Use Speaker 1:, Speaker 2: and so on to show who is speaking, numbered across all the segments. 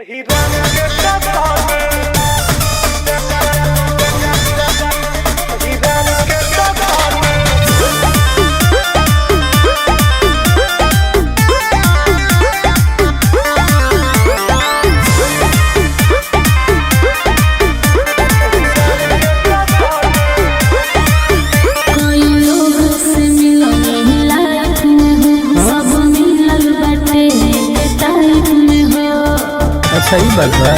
Speaker 1: सही बात है।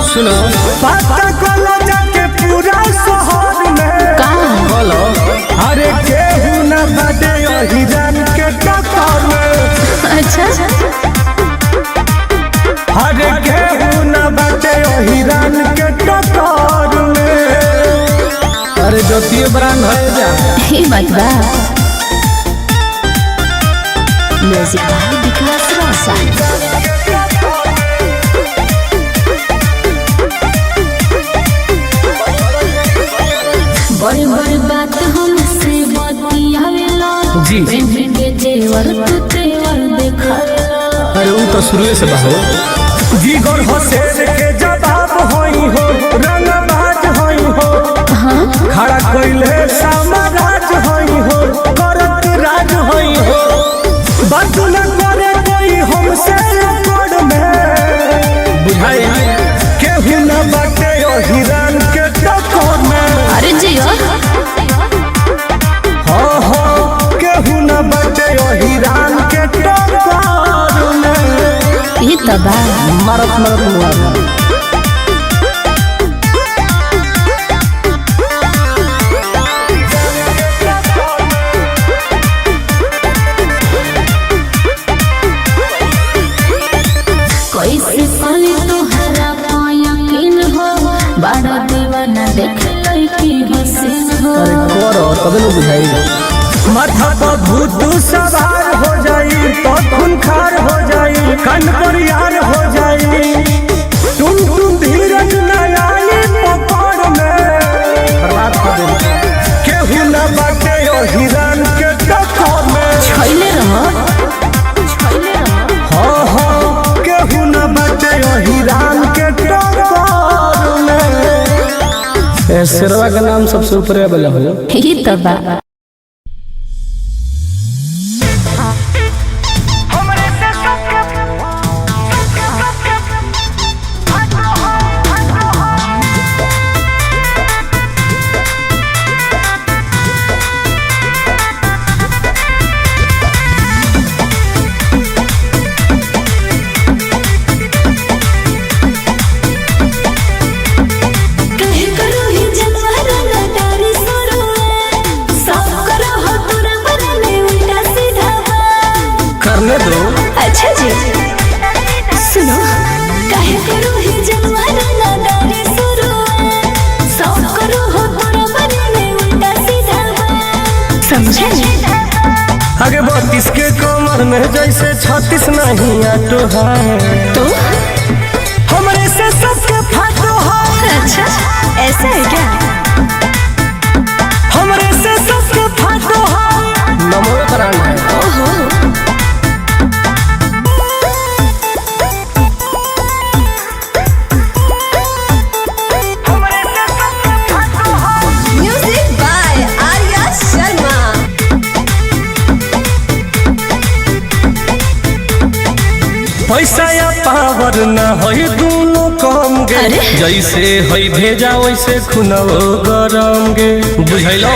Speaker 1: सुनो
Speaker 2: पता कोला जाके पूरा शहर में
Speaker 1: बोलो
Speaker 2: अरे केहू न बाटे हिरन के टक्कर में।
Speaker 3: अच्छा
Speaker 2: अरे केहू न बाटे हिरन के टक्कर में।
Speaker 1: अरे ज्योति ब्रांड है जा
Speaker 3: ही बात बा। म्यूजिक बाय विकास रोशन। बड़ी बड़ी बात हमसे बतियावेला
Speaker 1: जी।
Speaker 3: प्रेम के जेवर तू तेवर देखावेला।
Speaker 1: अरे वो तो शुरू से बाहो
Speaker 2: जिगर हो शेर के जवाब होई हो रंगबाज होई हो खड़ा कोइले समाराज होई हो करत राज होई हो बात न करे कोई हमसे कोड में
Speaker 1: बुझाई
Speaker 2: केहू न बाटे हिरन के टक्कर में।
Speaker 3: अरे जियो
Speaker 2: हो केहू न बाटे हिरन के टक्कर में।
Speaker 3: ये तो बा।
Speaker 1: मारत मारत मुआ
Speaker 3: कैसे पाली तोहरा यकीन हो बड़ा दीवाना देख लड़की हसीन हो।
Speaker 1: अरे करो तबे न बुझाई
Speaker 2: माथा पर भूत सवार हो जाई तो खूनखार हो जाई कन पर यार हो जाई तुम धीरज न आई पकड़ में।
Speaker 1: बर्बाद कर दे
Speaker 2: केहू न बाटे हिरन के टक्कर में।
Speaker 3: छैले रहो
Speaker 2: हो केहू न बाटे हिरन के टक्कर में।
Speaker 1: शेरवा का नाम सबसे ऊपर वाला हो
Speaker 3: ये तो बा।
Speaker 1: करने दो
Speaker 3: अच्छा जी सुनो काहे करो ही जलवाना नादारी शुरू सब करो हो तोरा बने में उल्टा सीधा समझे
Speaker 2: आगे 32 के कमर में जैसे 36 नहीं आटो है
Speaker 3: तो
Speaker 2: हमरे से सबके फाटो है।
Speaker 3: अच्छा ऐसा है क्या।
Speaker 2: हमरे से सबके फाटो है।
Speaker 1: नमो ब्रांड है
Speaker 3: ओहो म्यूजिक बाय आर्या शर्मा।
Speaker 2: पैसा या पावर न है दोनों कम गे
Speaker 3: अरे?
Speaker 2: जैसे है भेजा वैसे खुनवो गरम गे बुझैलो।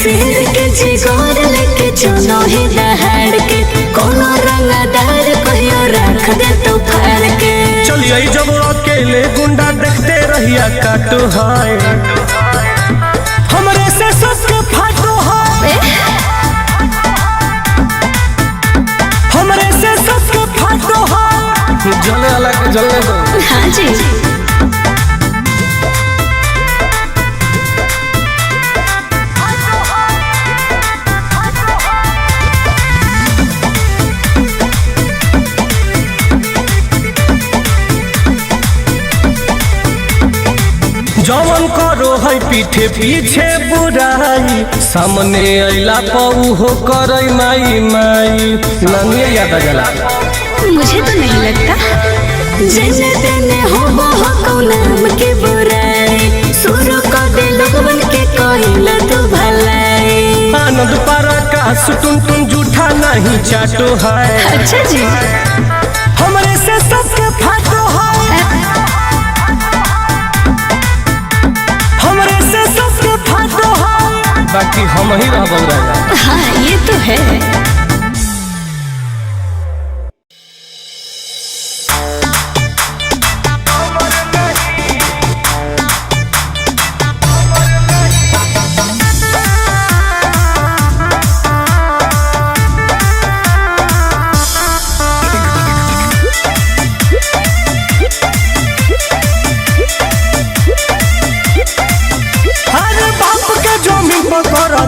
Speaker 3: सिर के जिगोर लेके चलो ही दहाड़ के कोनो रंगदार कहियो रख दे तो फाड़ के।
Speaker 2: चलिए जब अकेले गुंडा देखते रहिया काटो है हमरे से सबके फाटो है। हमरे से सबके फाटो है।
Speaker 1: जलने वाला के जलने दो
Speaker 3: हाँ जी
Speaker 2: जवन करो है पीठे पीछे बुराई, सामने अइला पऊ हो करई माई माई। नानी याद आ जाला?
Speaker 3: मुझे तो नहीं लगता। जने तने हो नाम के बुराई, शुरू कर दे लोगवन के कोइला तो भलाई।
Speaker 2: आनंद पराकाश टुन टुन जूठा नहीं चाटो है।
Speaker 3: अच्छा जी,
Speaker 2: हमरे से सबके फाटो है, हमरे से सबके फाटो है, बाकी हम ही रह राजा।
Speaker 3: हाँ ये तो है।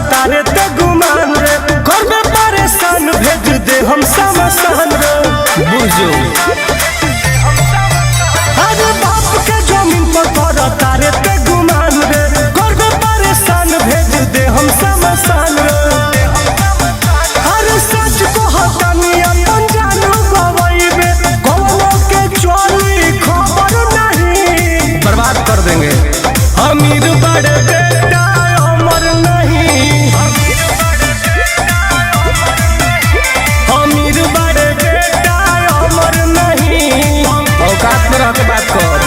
Speaker 2: तारे ते गुमान रे, घर में परेशान भेज दे हम समसान रे। बुझो अरे बाप के जमीन पर कर तारे ते गुमान रे, घर में परेशान भेज दे हम समसान रे। अरे सच को हटानी अपन जानू गवाइबे, कौनो के चोरी खबर नहीं, बर्बाद कर देंगे। अमीर बड़े बेटा अमर नहीं, अमीर बड़े बेटा अमर नहीं, औकात में रह के बात कर।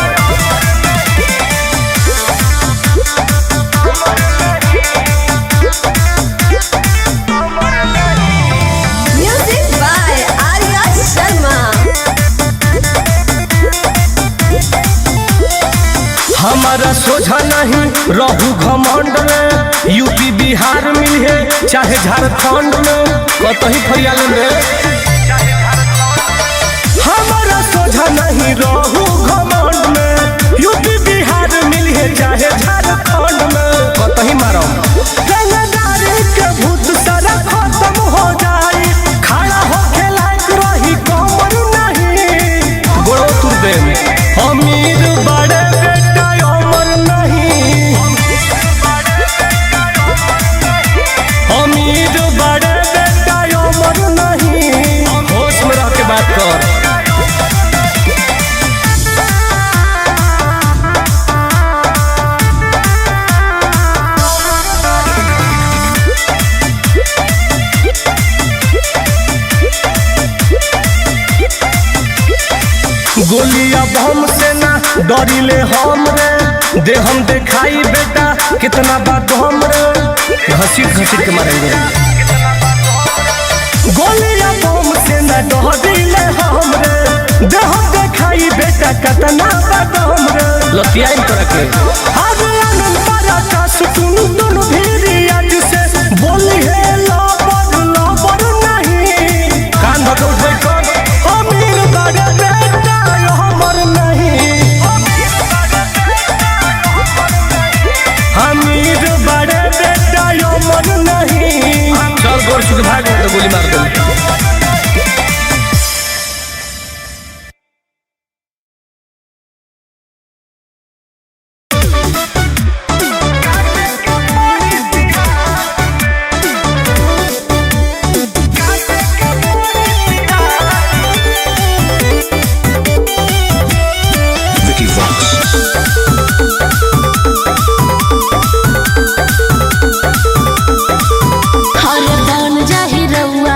Speaker 3: Music by Arya Sharma.
Speaker 2: हमारा सोझा नहीं रहू घमंड में, यूपी बिहार मिले चाहे झारखंड में, कतही फरियाल में। हमारा सोझा नहीं रहू घमंड में, यूपी बिहार मिले चाहे झारखंड में, कतही मारो। रंगदारी के भूत सारा खत्म हो जाई, खड़ा होके लायक रही कमर नहीं, गोड़ो तुर दे। अमीर बड़े बेटा अमर नहीं, अमीर बड़े बेटा अमर नहीं, होश में रह के बात कर। गोलिया बम से ना डरिले हम रे, दे हम देखाई बेटा कितना बात हम रे, घसीट घसीट के मारेंगे। गोलिया बम से ना डरिले हम रे, दे हम देखाई बेटा कितना बात हम रे, लतियाई तरह के। आज आनंद पराकाश टुन टुन भीरी आज से बोली है लबर लबर नहीं, कान धके उठ बैठ कर। अमीर बड़े बेटा अमर नहीं, अमीर बड़े बेटा अमर नहीं। चल गोर सुध भाग तो गोली मार दो।
Speaker 3: हर बन जाहि रउआ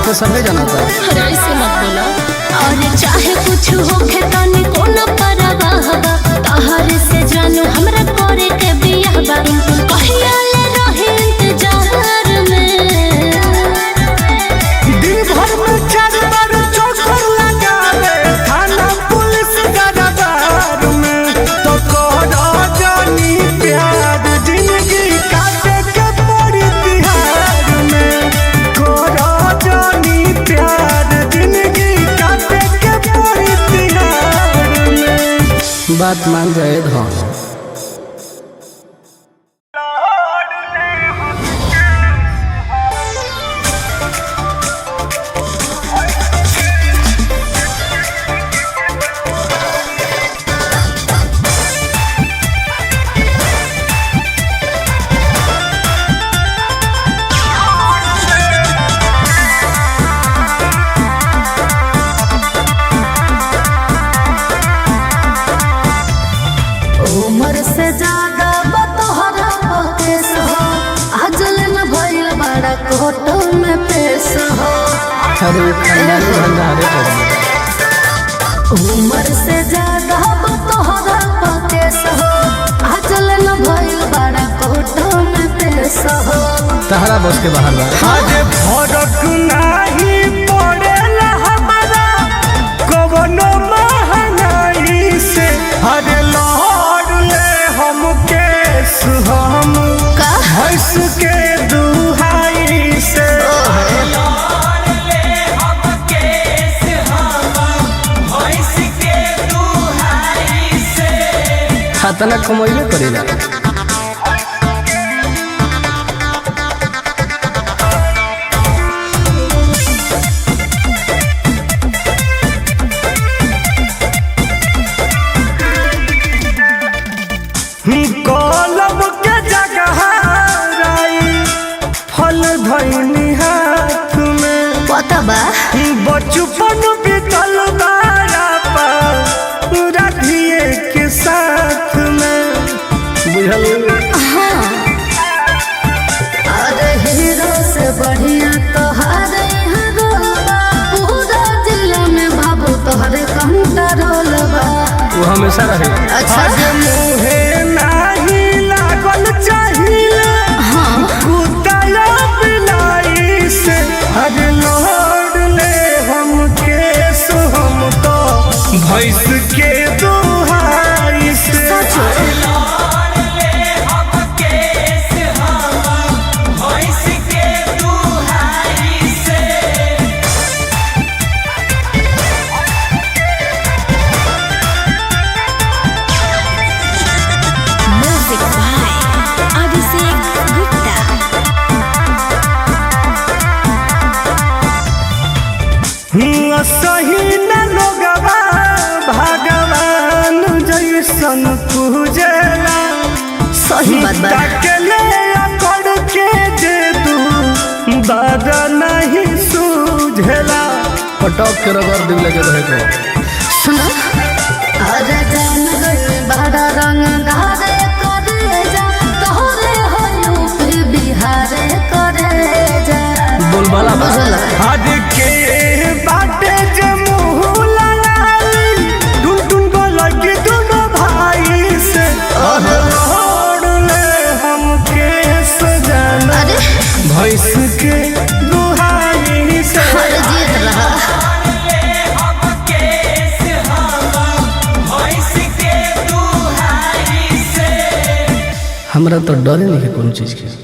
Speaker 1: तो सबे जानता है।
Speaker 3: अरे ऐसे मत बोला। और चाहे कुछ होखे तनी कोनो परवाह बा, तहरे से जानू हमरा करे के बियाह बा। कहिया ले रहे इंतजार में,
Speaker 2: दिन भर में 4 बार चक्कर लगावे थाना पुलिस दरबार में। तो करो जानी प्यार जिंदगी काटे के पड़ी तिहार में। करो जानी प्यार जिंदगी काटे के पड़ी तिहार में।
Speaker 1: बात मान जाए धन।
Speaker 3: उम्र से ज्यादा बतोहरा केस हो, आजल न भइल बड़ा कोर्ट में पेश हो।
Speaker 1: अरे खानदान के भंडारे पर
Speaker 3: उम्र से ज्यादा बतोहरा केस हो, आजल न भइल बड़ा कोर्ट में पेश हो।
Speaker 1: तहरा बस के बाहर बा।
Speaker 2: आज फरक नहीं पड़ेला हमारा कवनो महंगाई से। हर लहर ले हम केस हम
Speaker 3: का
Speaker 2: हंस के दुहाई से।
Speaker 1: खतना कमैले करेला।
Speaker 2: कलम के जगह राई फल धैनी हाथ में।
Speaker 3: पता बा
Speaker 2: बचपन बीतल बारा पर राधिए के साथ में।
Speaker 1: बुझल
Speaker 3: अरे हीरो से बढ़िया तोहरे रोलबा, पूरा जिला में बाबू तोहरे कंट्रोल बा।
Speaker 1: वो हमेशा रहे।
Speaker 3: अच्छा
Speaker 2: आज मुहे नाही लागल चाहिए कुत्ता बिलाई से। हर लहर ले हम केस हम तो भैंस के दुहाई से।
Speaker 3: Music by Abhishek Gupta.
Speaker 2: सही न लोगवा भगवान जैसन पूजेला।
Speaker 3: सही बात बा।
Speaker 2: तकले अकड़ के दे तू बादा नहीं सूझेला।
Speaker 1: पटक के रगड़ दिल लगे रहे को।
Speaker 3: सुनो अरे जान गई बड़ा रंग धारे करे जा, तोहरे हो यूपी बिहार करे जा।
Speaker 1: बोलबाला बा।
Speaker 2: आज के बाटे जे मुँह लड़ाई टुन टुन बोलगी दोनों भाई से। लहर ले हम केस जाना
Speaker 3: अरे
Speaker 2: भैंस के दुहाई से।
Speaker 3: हर जीत रहा
Speaker 1: हमरा तो डरे नहीं है कोनो चीज के।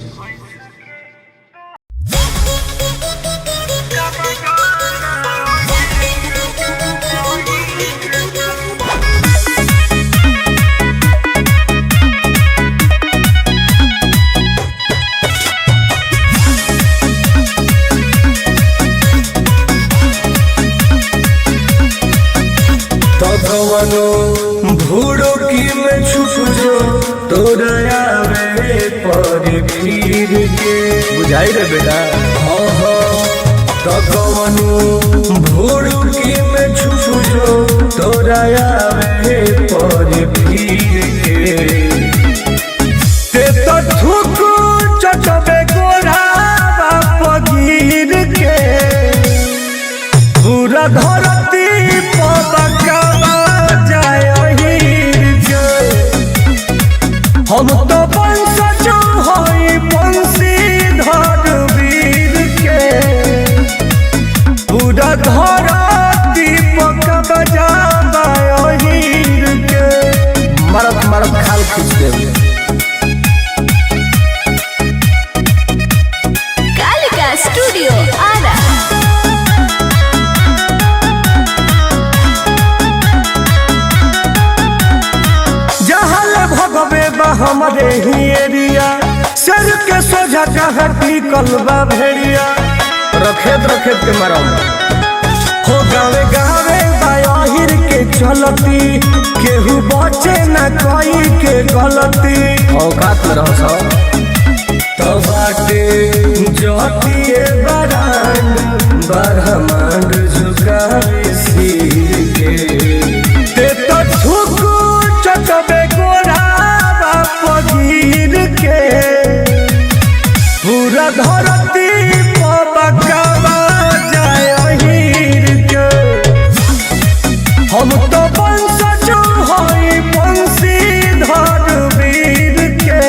Speaker 2: कवनो भूड़ो की में छुप जो तोरा आवे पर फिर के।
Speaker 1: बुझाई रे बेटा।
Speaker 2: हाँ हाँ तो कवनो भूड़ो की में छुप जो तोरा आवे पर फिर के। ते तो थूक चटबे गोरा बाप गिर के। हमारे ही एरिया सर के सोझा कहाँ टिकल बा भेड़िया
Speaker 1: रखेत रखेत के मारा
Speaker 2: हो गावे गावे बाहिर के चलती केहू बचे न कोई के गलती
Speaker 1: औकात में रहो सब
Speaker 2: तो बाटे जोतिए बरांड बरहमांड झुकावे सिर के ते तो ठुकू चटबे गोरा बाप गिर के पूरा धरती पबकवा जाय हीर के हम तो वंशज हई वंशीधर वीर के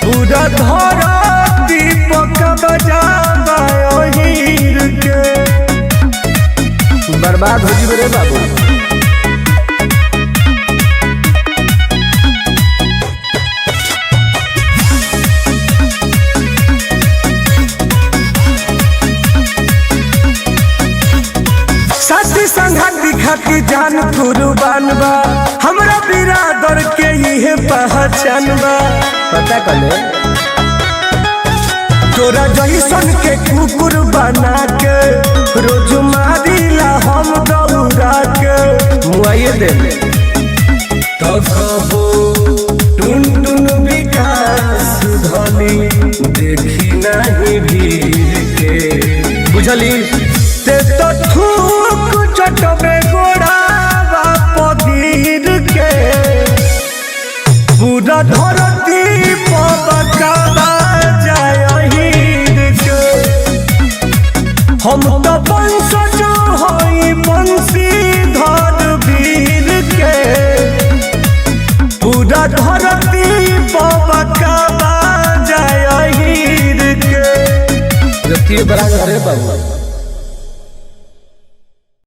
Speaker 2: पूरा धरती पकवा जाय हीर के
Speaker 1: बर्बाद हो जी रे बाबू
Speaker 2: साथी संगति खाती जान कुर्बान बा हमरा बिरादर के इहे पहचान बा
Speaker 1: पता कर ले
Speaker 2: तोरा जैसन के कुकुर बना के रोज मारिला हम दौड़ा के
Speaker 1: मुआइए दे
Speaker 2: तो कबो टुन टुन विकास धनी देखी नहीं भीड़ के
Speaker 1: बुझली
Speaker 2: ते तो थूक चटबे गोड़ा बाप गिर के पूरा धरती पबकवा जाय हीर के हम तो वंशज हई वंशीधर वीर के पूरा धरती पबकवा जाय हीर के
Speaker 1: जतिए बड़ा रे बाबू